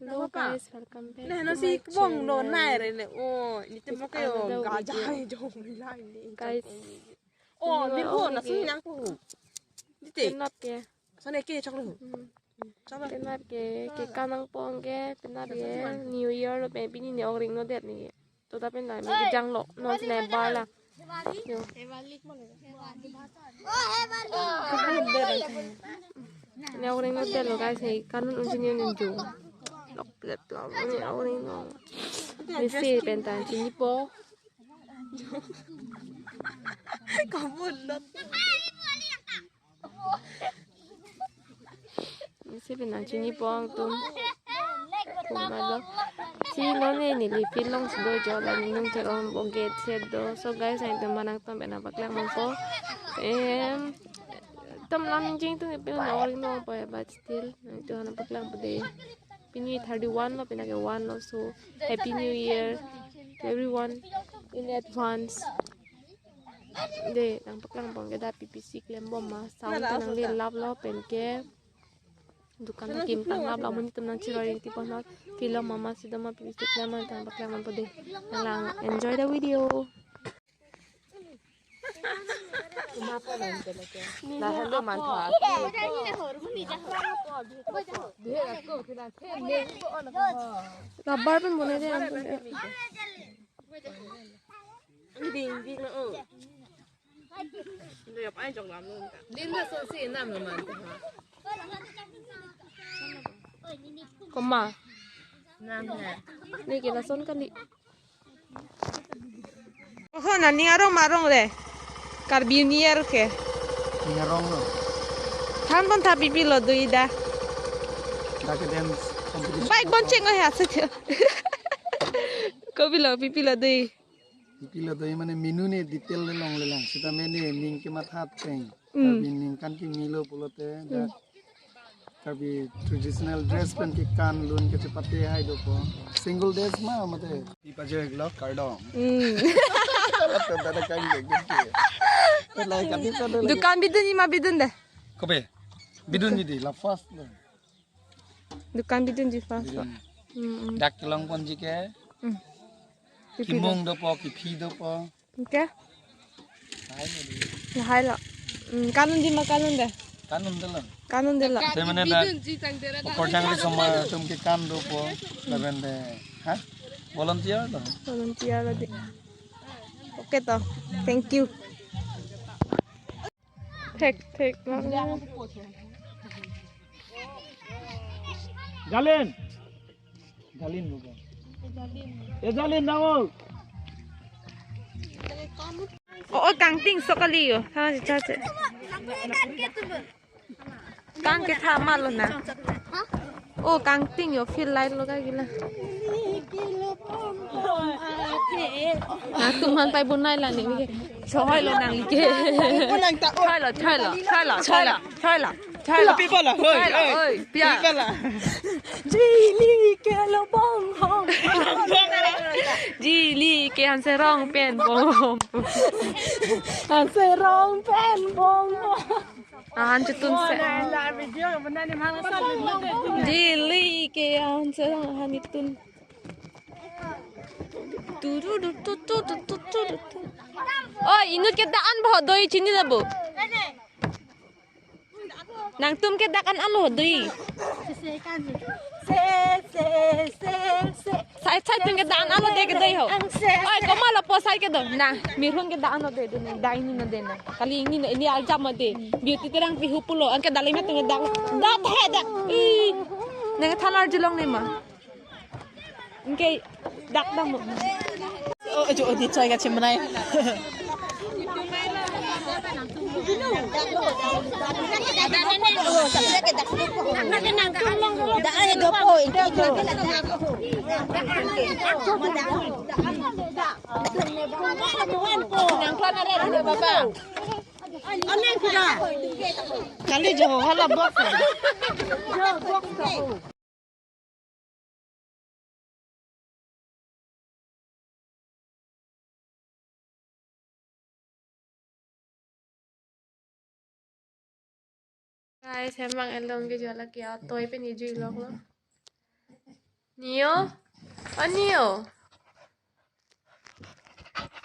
Hello guys, welcome back Nah, to nasi my kebong channel. non naik ni. Oh, ini tu pakai another gajah video. jom lain ni. Guys, Oh, ini biar pun orang nasi lagi yang aku. Titik. penat ke? Sana ke cak lu. Cak lu. Penat ke kanang pong ke penat ke New Year lo maybe ni orang ring no det ni. Tu tapi nak mesti jang lo non sini bar lah. Yo. Ni orang ring no det lo guys ni kanun unsi ni ninju. Lok plet lo ni orang ring no. Mesti pentan sini po. Kamu lot. Mesti pentan sini po ang tum. Kumalo. Si none ni li filong si dojo la ni nung teron boget sedo. So guys, ay tumanang tom penapaklang mo po. Tam lang jing tu pero na oring no pa but still ito hanapaklang po de. Pini 31 lo pinake 1 lo so happy new year to everyone in advance. De nang paklang pong kita PPC klem bom ma sound nang li lap lo pen ke dukan kim tang lap lo mun tum nang chiroring tipo na film mama sidama PPC klem tang paklang po de. Nang enjoy the video. Nah, hello mantap. Kabar pun boleh deh ampun. Ding ding na. Dia apa yang jom lam lu? Linda sosi nam lo man ha. Koma. Nam ha. Ni kena son kali. Oh, nanti arong marong deh. Karbinier ke? Ngarong lo. Than bon tapi pilo dui dah. Dake dance competition. Baik bonceng oh ya saja. Kau pilo dui. Pipila to mane menu ne detail le long le lang. Sita mene ning ke mathat teng. Kabi ning kan ki milo pulote da. Kabi traditional dress pen ki kan lun ke chapate hai do po. Single days ma mate. Pipa je glo kardom. Tada kan ge ge. Lai kabi pa do. Dukan bidun ima bidun deh. Kobe. Bidun di la first lo. Dukan bidun di fast. Dak long pon ji ke. Kimong do po ki phi do po. Okay. Hai ne. Hai lo. Kanun di makanun deh. Kanun de lo. Kanun deh lah. Te mane da. Okor jang le sama tum ke kan do po. Laben de. Ha? Volunteer lo. Volunteer lagi. Okay toh. Thank you. Take. Jalin. Jalin bukan. Ya jalin nawo. Oh, kangting sokali yo. Sama si cace. Kang ke thama lo na. Oh, kangting yo feel light lo ka gila. Nah, tuman pai bunai lah ni. Choi lo nang like. Choi lo. People lah. Hoi. Pia. lah. Ji li ke lo bong hong. Ji li ke han se rong pen bong. Han se rong pen bong. Han chutun se. Ji li ke han se rong han itun. Oh, inut ke daan bah doi chini la bu. Nang tum ke dakan alo doi. Sai tum ke daan alo de ke doi ho. Oi, koma la po sai ke do. Na, mirhun ke daan alo de do na dai ni na de na. Kali ini aljam ma de. Beauty terang pi hupulo an ke dalai ma tung dak. Dak he dak. Nang thalar jilong ni ma. Ingke dak dak mo. Oh, jo di chai ka chimnai. Kali jo hala box. Guys, emang elong ke jual lagi ya. Toy pe ni jual lo. 니요? 아니요.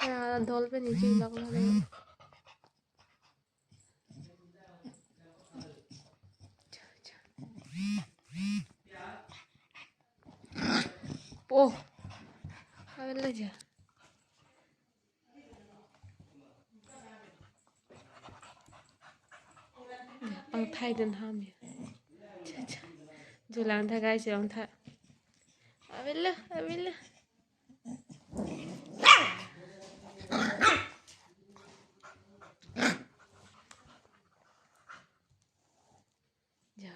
야, dolphin 이제 나가네. 오, 하늘이야. bằng thay đơn ham vậy. Dù làm thay gai chỉ làm thay. À biết lắm. Dạ.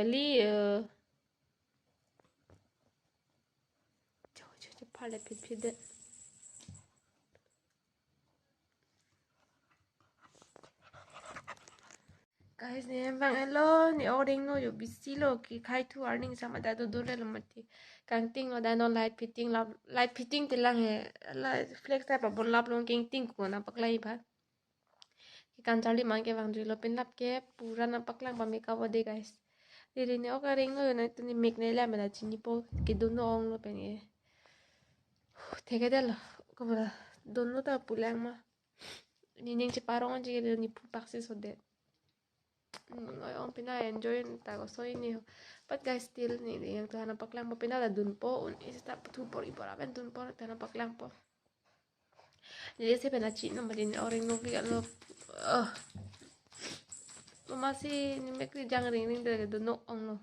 리어. 저 팔에 피피드. Guys, ni bang hello ni ordering no yo busy lo ki khai thu earning sama da do dole lo mati kang ting lo da no light fitting te lang he la flex ta pa bon lap lo king ting ko na paklai ba ki kan chali mang ke bang lo pin lap ke pura na paklang pa make up de guys diri ni ordering no yo na tu ni make ne la me da chini po ki do no ong lo pen e theke de lo ko ba do no ta pulang ma ni ning che parong je ni pu pak se so de ngayon pina-enjoy tago so ini but guys still ni yang tahan paklang po pinala dun po isa tu por iporaben dun po tahan paklang po jadi saya pina chino malin orang no vi alo masih ni mekri jang ring dari dun no ong no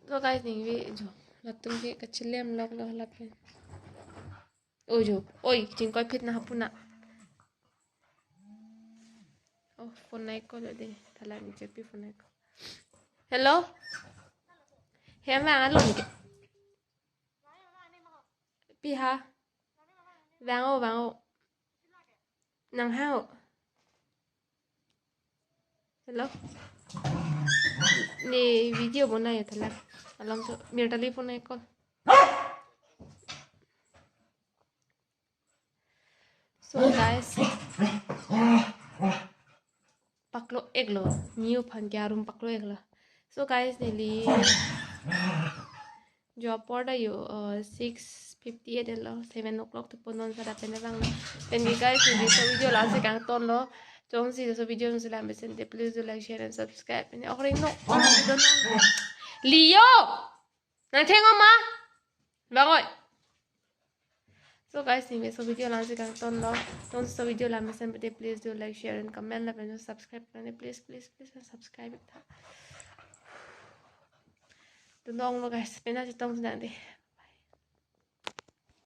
so guys ni vi jo latung vi kachilem log lo lapin oh jo oi chingkoi fit na hapuna oh phone naik ko deh thala ni chepi phone naik hello hem vàng ăn lộn pi ha vàng ô nàng hao hello ni video बनायो thala along so मेरो telephone naik ko so guys paklo eglo new phan kyarum paklo eglo so guys nearly job order you 6:58 hello 7 o'clock to ponon sa dapat na bang then you guys in this video last kang ton lo chong si so video nung sila mesente please do like share and subscribe and okay no Leo nang thengo ma bangoy so guys ini so video last kang ton lo don't so video la mesente please do like share and comment and subscribe and please subscribe it. Don't know guys, pena si tong sedang deh.